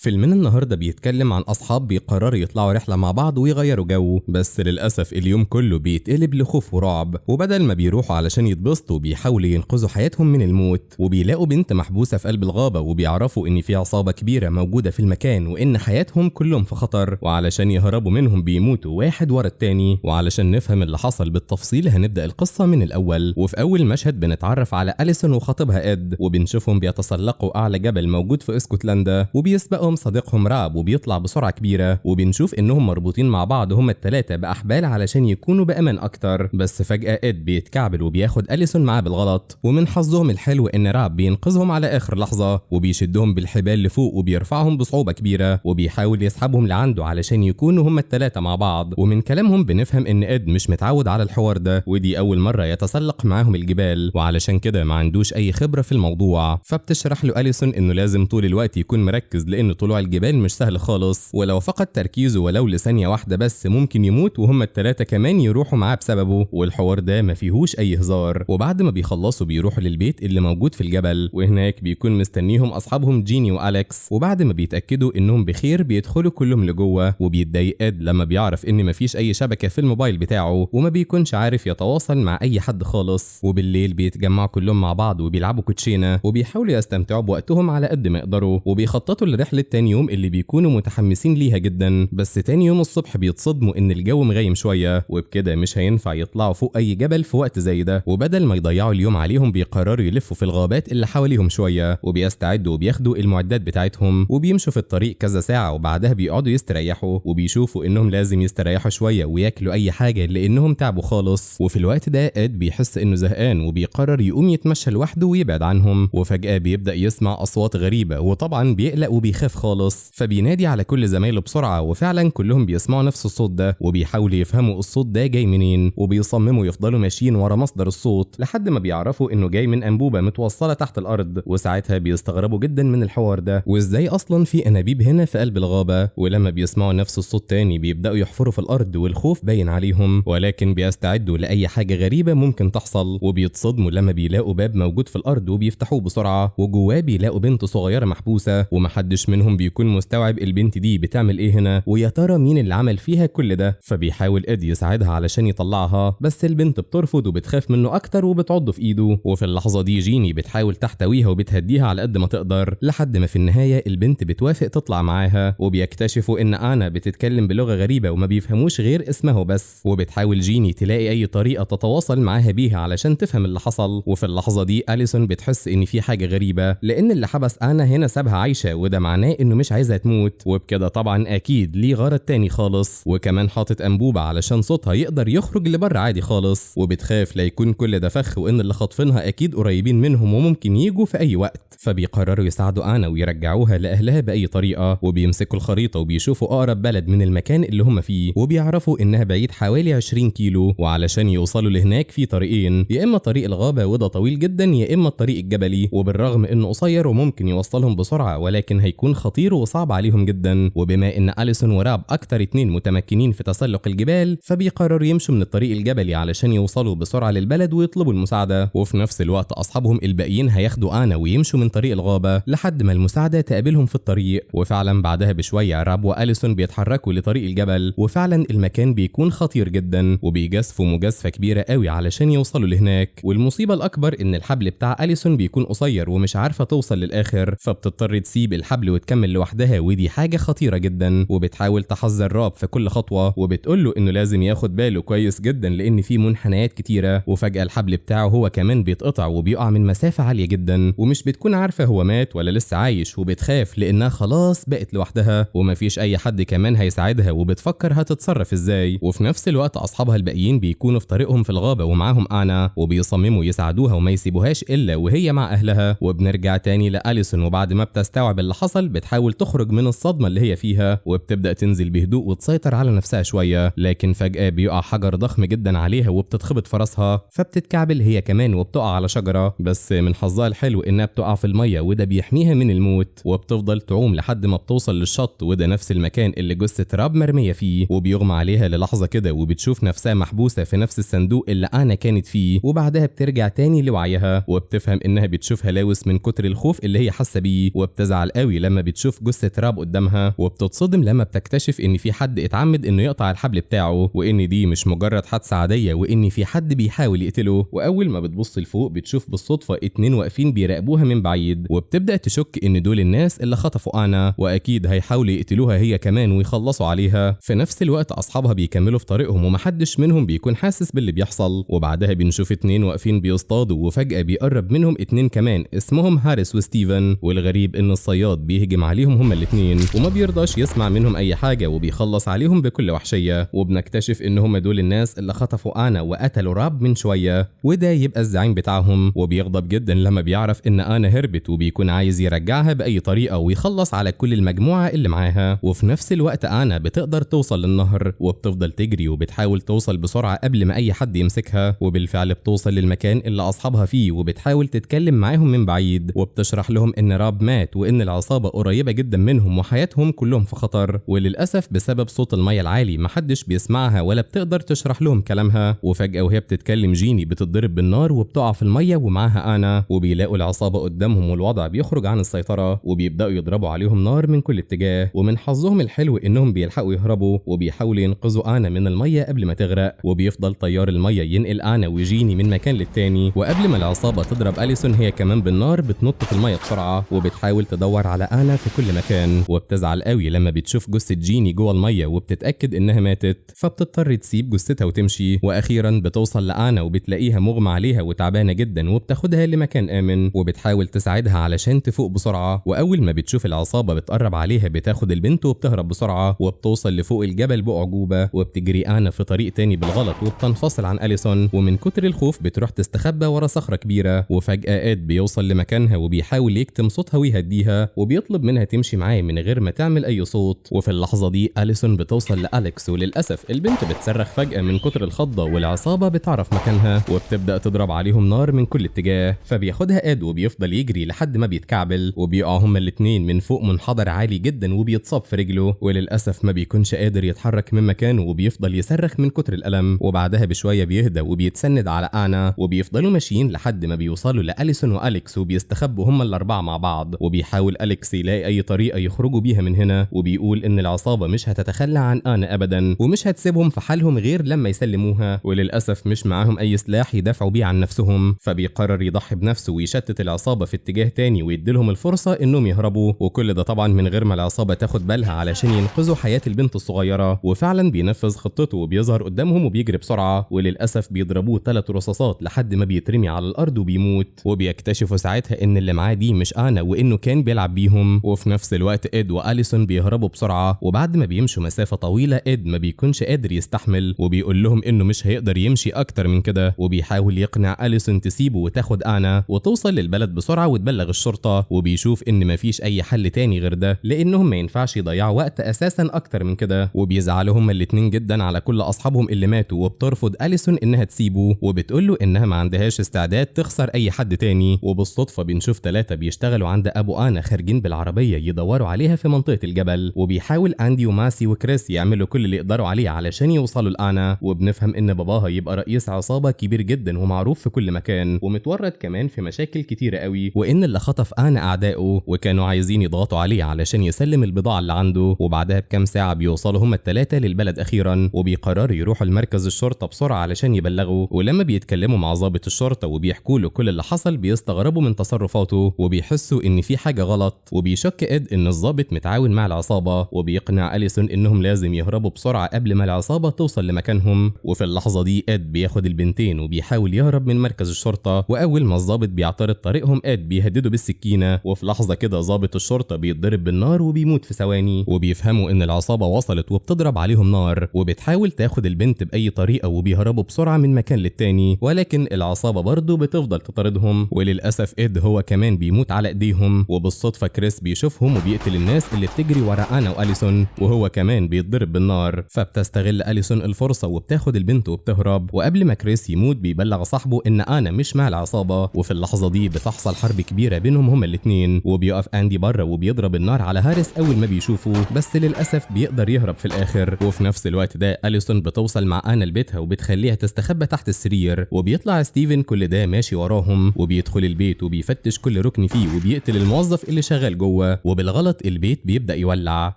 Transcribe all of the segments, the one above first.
فيلمنا النهارده بيتكلم عن أصحاب بيقرروا يطلعوا رحلة مع بعض ويغيروا جو، بس للأسف اليوم كله بيتقلب لخوف ورعب، وبدل ما بيروحوا علشان يتبسطوا بيحاولوا ينقذوا حياتهم من الموت، وبيلاقوا بنت محبوسة في قلب الغابة وبيعرفوا إن في عصابة كبيرة موجودة في المكان وإن حياتهم كلهم في خطر، وعلشان يهربوا منهم بيموتوا واحد ورا التاني. وعلشان نفهم اللي حصل بالتفصيل هنبدأ القصة من الأول. وفي أول مشهد بنتعرف على أليسون وخطيبها إد، وبنشوفهم بيتسلقوا أعلى جبل موجود في اسكتلندا، وبيسبقهم صديقهم راب وبيطلع بسرعة كبيرة، وبنشوف إنهم مربوطين مع بعض هما التلاتة بأحبال علشان يكونوا بأمان أكتر. بس فجأة إد بيتكعبل وبياخد أليسون معاه بالغلط، ومن حظهم الحلو إن راب بينقذهم على آخر لحظة وبيشدهم بالحبال لفوق وبيرفعهم بصعوبة كبيرة، وبيحاول يسحبهم لعنده علشان يكونوا هما التلاتة مع بعض. ومن كلامهم بنفهم إن إد مش متعود على الحوار ده، ودي أول مرة يتسلق معاهم الجبال، وعلشان كده ما عندوش أي خبرة في الموضوع. فبتشرح له أليسون إنه لازم طول الوقت يكون مركز لأن طلوع الجبال مش سهل خالص، ولو فقد تركيزه ولو لثانية واحدة بس ممكن يموت وهم التلاتة كمان يروحوا معاه بسببه، والحوار ده ما فيهوش أي هزار. وبعد ما بيخلصوا بيروحوا للبيت اللي موجود في الجبل، وهناك بيكون مستنيهم أصحابهم جيني وأليكس، وبعد ما بيتأكدوا إنهم بخير بيدخلوا كلهم لجوه. وبيتضايق إد لما بيعرف إن مفيش أي شبكة في الموبايل بتاعه وما بيكونش عارف يتواصل مع أي حد خالص. وبالليل بيتجمعوا كلهم مع بعض وبيلعبوا كوتشينة وبيحاولوا يستمتعوا بوقتهم على قد ما يقدروا، وبيخططوا لرحلة تاني يوم اللي بيكونوا متحمسين ليها جدا. بس تاني يوم الصبح بيتصدموا إن الجو مغيم شوية، وبكده مش هينفع يطلعوا فوق أي جبل في وقت زي ده. وبدل ما يضيعوا اليوم عليهم بيقرروا يلفوا في الغابات اللي حواليهم شوية، وبيستعدوا وبياخدوا المعدات بتاعتهم وبيمشوا في الطريق كذا ساعة، وبعدها بيقعدوا يستريحوا وبيشوفوا إنهم لازم يستريحوا شوية وياكلوا أي حاجة لأنهم تعبوا خالص. وفي الوقت ده إد بيحس إنه زهقان وبيقرر يقوم يتمشى لوحده ويبعد عنهم، وفجأة بيبدأ يسمع أصوات غريبة وطبعا بيقلق وبيخاف خالص، فبينادي على كل زمايله بسرعة، وفعلا كلهم بيسمعوا نفس الصوت ده وبيحاولوا يفهموا الصوت ده جاي منين، وبيصمموا يفضلوا ماشيين ورا مصدر الصوت لحد ما بيعرفوا إنه جاي من أنبوبة متوصلة تحت الأرض. وساعتها بيستغربوا جدا من الحوار ده وإزاي أصلا في أنابيب هنا في قلب الغابة. ولما بيسمعوا نفس الصوت تاني بيبدأوا يحفروا في الأرض والخوف باين عليهم، ولكن بيستعدوا لأي حاجة غريبة ممكن تحصل. وبيتصدموا لما بيلاقوا باب موجود في الأرض وبيفتحوه بسرعة، وجواه بيلاقوا بنت صغيرة محبوسة، ومحدش منهم بيكون مستوعب البنت دي بتعمل ايه هنا ويا ترى مين اللي عمل فيها كل ده. فبيحاول إد يساعدها علشان يطلعها، بس البنت بترفض وبتخاف منه أكتر وبتعضه في إيده. وفي اللحظة دي جيني بتحاول تحتويها وبتهديها على قد ما تقدر، لحد ما في النهاية البنت بتوافق تطلع معاها، وبيكتشفوا إن آنا بتتكلم بلغة غريبة وما بيفهموش غير اسمه بس، وبتحاول جيني تلاقي أي طريقة تتواصل معاها بيها علشان تفهم اللي حصل. وفي اللحظة دي أليسون بتحس إن في حاجة غريبة، لأن اللي حبس آنا هنا سابها عايشة، وده معناه إنه مش عايزها تموت، وبكده طبعا أكيد ليه غرض تاني خالص، وكمان حاطط أنبوبة علشان صوتها يقدر يخرج لبر عادي خالص. وبتخاف لا يكون كل ده فخ وإن اللي خاطفينها أكيد قريبين منهم وممكن يجوا في أي وقت. فبيقرروا يساعدوا آنا ويرجعوها لأهلها بأي طريقة، وبيمسكوا الخريطة وبيشوفوا أقرب بلد من المكان اللي هم فيه، وبيعرفوا إنها بعيد حوالي 20 كيلو، وعلشان يوصلوا لهناك في طريقين، يا إما طريق الغابة وده طويل جدا، يا إما الطريق الجبلي، وبالرغم إنه قصير وممكن يوصلهم بسرعة ولكن هيكون خطير وصعب عليهم جدا. وبما إن أليسون وراب أكتر اتنين متمكنين في تسلق الجبال، فبيقرروا يمشوا من الطريق الجبلي علشان يوصلوا بسرعة للبلد ويطلبوا المساعدة. وفي نفس الوقت أصحابهم الباقيين هياخدوا آنا ويمشوا من طريق الغابة لحد ما المساعدة تقابلهم في الطريق. وفعلا بعدها بشوية راب وأليسون بيتحركوا لطريق الجبل، وفعلا المكان بيكون خطير جدا وبيجازفوا مجازفة كبيرة قوي علشان يوصلوا لهناك. والمصيبة الأكبر إن الحبل بتاع أليسون بيكون قصير ومش عارفة توصل للآخر، فبتضطر تسيب الحبل وتكمل لوحدها، ودي حاجة خطيرة جدا. وبتحاول تحذر راب في كل خطوة وبتقول له إنه لازم ياخد باله كويس جدا لأن في منحنيات كتيرة. وفجأة الحبل بتاعه هو كمان بيتقطع وبيقع من مسافة عالية جدا، ومش بتكون عارفة هو مات ولا لسه عايش، وبتخاف لأنها خلاص بقت لوحدها ومفيش أي حد كمان هيساعدها، وبتفكر هتتصرف إزاي. وفي نفس الوقت أصحابها الباقيين بيكونوا في طريقهم في الغابة ومعاهم آنا، وبيصمموا يساعدوها وما يسيبوهاش إلا وهي مع أهلها. وبنرجع تاني لأليسون، وبعد ما بتستوعب اللي حصل بتحاول تخرج من الصدمة اللي هي فيها، وبتبدأ تنزل بهدوء وتسيطر على نفسها شوية، لكن فجأة بيقع حجر ضخم جدا عليها وبتتخبط في راسها، فبتتكعبل هي كمان وبتقع على شجرة. بس من حظها الحلو إنها بتقع في المية وده بيحميها من الموت، وبتفضل تعوم لحد ما بتوصل للشط، وده نفس المكان اللي جثة راب مرمية فيه. وبيغمى عليها للحظة كده وبتشوف نفسها محبوسة في نفس الصندوق اللي آنا كانت فيه، وبعدها بترجع تاني لوعيها وبتفهم إنها بتشوف هلاوس من كتر الخوف اللي هي حاسة بيه، وبتزعل قوي لما بتشوف جثة راب قدامها، وبتتصدم لما بتكتشف ان في حد اتعمد انه يقطع الحبل بتاعه، وان دي مش مجرد حادثة عادية وان في حد بيحاول يقتله. واول ما بتبص لفوق بتشوف بالصدفة 2 واقفين بيراقبوها من بعيد، وبتبدأ تشك ان دول الناس اللي خطفوا انا، واكيد هيحاولوا يقتلوها هي كمان ويخلصوا عليها. في نفس الوقت اصحابها بيكملوا في طريقهم ومحدش منهم بيكون حاسس باللي بيحصل. وبعدها بنشوف 2 واقفين بيصطادوا، وفجأة بيقرب منهم 2 كمان اسمهم هاريس وستيفن، والغريب ان الصياد بيهجم عليهم هما الاتنين وما بيرضاش يسمع منهم اي حاجة وبيخلص عليهم بكل وحشية. وبنكتشف ان هما دول الناس اللي خطفوا انا وقتلوا راب من شوية، وده يبقى الزعيم بتاعهم، وبيغضب جدا لما بيعرف ان انا هربت وبيكون عايز يرجعها باي طريقة ويخلص على كل المجموعة اللي معاها. وفي نفس الوقت انا بتقدر توصل للنهر وبتفضل تجري وبتحاول توصل بسرعة قبل ما اي حد يمسكها، وبالفعل بتوصل للمكان اللي اصحابها فيه وبتحاول تتكلم معاهم من بعيد، وبتشرح لهم ان راب مات وان العصابة قريبة جدا منهم وحياتهم كلهم في خطر. وللاسف بسبب صوت المية العالي محدش بيسمعها ولا بتقدر تشرح لهم كلامها. وفجأة وهي بتتكلم جيني بتتضرب بالنار وبتقع في المية ومعاها انا، وبيلاقوا العصابة قدامهم والوضع بيخرج عن السيطرة، وبيبدأوا يضربوا عليهم نار من كل اتجاه. ومن حظهم الحلو انهم بيلحقوا يهربوا وبيحاولوا ينقذوا انا من المية قبل ما تغرق، وبيفضل طيار المية ينقل انا وجيني من مكان للتاني. وقبل ما العصابة تضرب أليسون هي كمان بالنار بتنط في المية بسرعة وبتحاول تدور على انا في كل مكان، وبتزعل قوي لما بتشوف جثة جيني جوه المية وبتتأكد انها ماتت، فبتضطر تسيب جثتها وتمشي. واخيرا بتوصل لانا وبتلاقيها مغمى عليها وتعبانة جدا، وبتاخدها لمكان آمن وبتحاول تساعدها علشان تفوق بسرعة. واول ما بتشوف العصابة بتقرب عليها بتاخد البنت وبتهرب بسرعة، وبتوصل لفوق الجبل بأعجوبة، وبتجري انا في طريق تاني بالغلط وبتنفصل عن أليسون، ومن كتر الخوف بتروح تستخبى ورا صخرة كبيرة. وفجأة اد بيوصل لمكانها وبيحاول يكتم صوتها ويهديها، وبيطلب منها تمشي معاه من غير ما تعمل اي صوت. وفي اللحظة دي أليسون بتوصل لأليكس، وللأسف البنت بتصرخ فجأة من كتر الخضة، والعصابة بتعرف مكانها وبتبدأ تضرب عليهم نار من كل اتجاه. فبياخدها اد وبيفضل يجري لحد ما بيتكعبل، وبيقعوا هما الاتنين من فوق منحدر عالي جدا وبيتصاب في رجله، وللأسف ما بيكونش قادر يتحرك من مكانه وبيفضل يصرخ من كتر الألم. وبعدها بشوية بيهدى وبيتسند على انا، وبيفضلوا ماشيين لحد ما بيوصلوا لأليسون وأليكس وبيستخبوا هما الأربعة مع بعض. وبيحاول أليكس يلاقي أي طريقة يخرجوا بيها من هنا، وبيقول إن العصابة مش هتتخلى عن انا أبدا ومش هتسيبهم في حالهم غير لما يسلموها، وللأسف مش معاهم أي سلاح يدافعوا بيه عن نفسهم. فبيقرر يضحي بنفسه ويشتت العصابة في اتجاه تاني ويديلهم الفرصة إنهم يهربوا، وكل ده طبعا من غير ما العصابة تاخد بالها علشان ينقذوا حياة البنت الصغيرة. وفعلا بينفذ خطته وبيظهر قدامهم وبيجري بسرعة، وللأسف بيضربوه 3 رصاصات لحد ما بيترمي على الأرض وبيموت. وبيكتشفوا ساعتها إن اللي معاه دي مش انا وإنه كان بيلعب بيهم. وفي نفس الوقت اد وأليسون بيهربوا بسرعة، وبعد ما بيمشوا مسافة طويلة اد ما بيكونش قادر يستحمل وبيقول لهم إنه مش هيقدر يمشي أكتر من كده، وبيحاول يقنع أليسون تسيبه وتاخد انا وتوصل للبلد بسرعة وتبلغ الشرطة. وبيشوف إن مفيش أي حل تاني غير ده، لأنهم ما ينفعش يضيعوا وقت أساسا أكتر من كده. وبيزعلوا هما الاتنين جدا على كل أصحابهم اللي ماتوا، وبترفض أليسون إنها تسيبه وبتقول له إنها ما عندهاش استعداد تخسر أي حد تاني. وبالصدفة بنشوف 3 بيشتغلوا عند أبو انا خارجين بالعربية يدوروا عليها في منطقة الجبل، وبيحاول أندي وماسي وكريس يعملوا كل اللي يقدروا عليه علشان يوصلوا لأنا. وبنفهم إن باباها يبقى رئيس عصابة كبير جدا ومعروف في كل مكان ومتورط كمان في مشاكل كتيرة قوي، وإن اللي خطف انا أعدائه وكانوا عايزين يضغطوا عليه علشان يسلم البضاعة اللي عنده. وبعدها بكام ساعة بيوصلوا هما ال3 للبلد أخيرا، وبيقرروا يروحوا لمركز الشرطة بسرعة علشان يبلغوا. ولما بيتكلموا مع ضابط الشرطة وبيحكوا له كل اللي حصل بيستغربوا من تصرفاته وبيحسوا إن في حاجة غلط، وبيشك اد إن الضابط متعاون مع العصابة، وبيقنع أليسون إنهم لازم يهربوا بسرعة قبل ما العصابة توصل لمكانهم. وفي اللحظة دي اد بياخد البنتين وبيحاول يهرب من مركز الشرطة، وأول ما الضابط بيعترض طريقهم اد بيهدده بالسكينة، وفي لحظة كده ضابط الشرطة بيتضرب بالنار وبيموت في ثواني. وبيفهموا إن العصابة وصلت وبتضرب عليهم نار، وبتحاول تاخد البنت بأي طريقة وبيهربوا بسرعة من مكان للتاني، ولكن العصابة برضه بتفضل تطاردهم، وللأسف اد هو كمان بيموت على ايديهم. وبالصدفة كريس بيشوفهم وبيقتل الناس اللي بتجري ورا انا وأليسون، وهو كمان بيتضرب بالنار. فبتستغل أليسون الفرصة وبتاخد البنت وبتهرب، وقبل ما كريس يموت بيبلغ صاحبه ان انا مش مع العصابة. وفي اللحظة دي بتحصل حرب كبيرة بينهم هما الاتنين، وبيقف اندي بره وبيضرب النار على هاريس اول ما بيشوفه، بس للأسف بيقدر يهرب في الاخر. وفي نفس الوقت ده أليسون بتوصل مع انا لبيتها وبتخليها تستخبى تحت السرير، وبيطلع ستيفن كل ده ماشي وراهم وبيدخل البيت وبيفتش كل ركن فيه وبيقتل الموظف اللي شغال جوه. بالقوة، وبالغلط البيت بيبدأ يولع،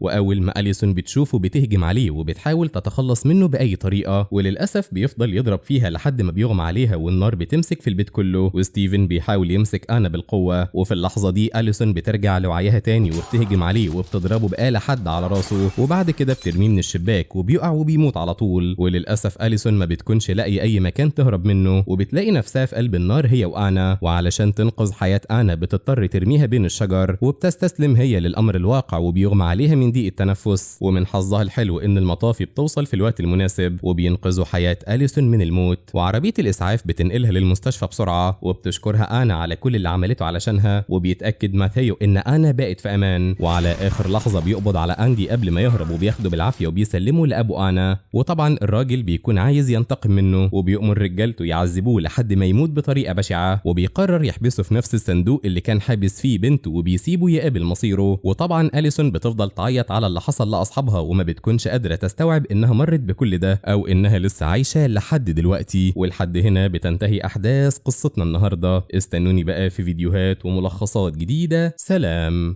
وأول ما أليسون بتشوفه بتهجم عليه وبتحاول تتخلص منه بأي طريقة، وللأسف بيفضل يضرب فيها لحد ما بيغمى عليها والنار بتمسك في البيت كله، وستيفن بيحاول يمسك أنا بالقوة. وفي اللحظة دي أليسون بترجع لوعيها تاني وبتهجم عليه وبتضربه بآلة حد على راسه، وبعد كده بترميه من الشباك وبيقع وبيموت على طول. وللأسف أليسون ما بتكونش لاقي أي مكان تهرب منه، وبتلاقي نفسها في قلب النار هي وأنا، وعلشان تنقذ حياة أنا بتضطر ترميها بين الشجر، وبتستسلم هي للأمر الواقع وبيغمى عليها من ضيق التنفس. ومن حظها الحلو إن المطافي بتوصل في الوقت المناسب وبينقذوا حياة أليسون من الموت، وعربية الإسعاف بتنقلها للمستشفى بسرعة، وبتشكرها أنا على كل اللي عملته علشانها، وبيتأكد ماثيو إن أنا بقت في أمان. وعلى آخر لحظة بيقبض على أندي قبل ما يهرب وبياخده بالعافية وبيسلمه لأبو أنا، وطبعا الراجل بيكون عايز ينتقم منه وبيأمر رجالته يعذبوه لحد ما يموت بطريقة بشعة، وبيقرر يحبسه في نفس الصندوق اللي كان حابس فيه بنته وبيسيبه يقابل مصيره. وطبعا أليسون بتفضل تعيط على اللي حصل لأصحابها وما بتكونش قادرة تستوعب إنها مرت بكل ده أو إنها لسه عايشة لحد دلوقتي. ولحد هنا بتنتهي أحداث قصتنا النهاردة. استنوني بقى في فيديوهات وملخصات جديدة. سلام.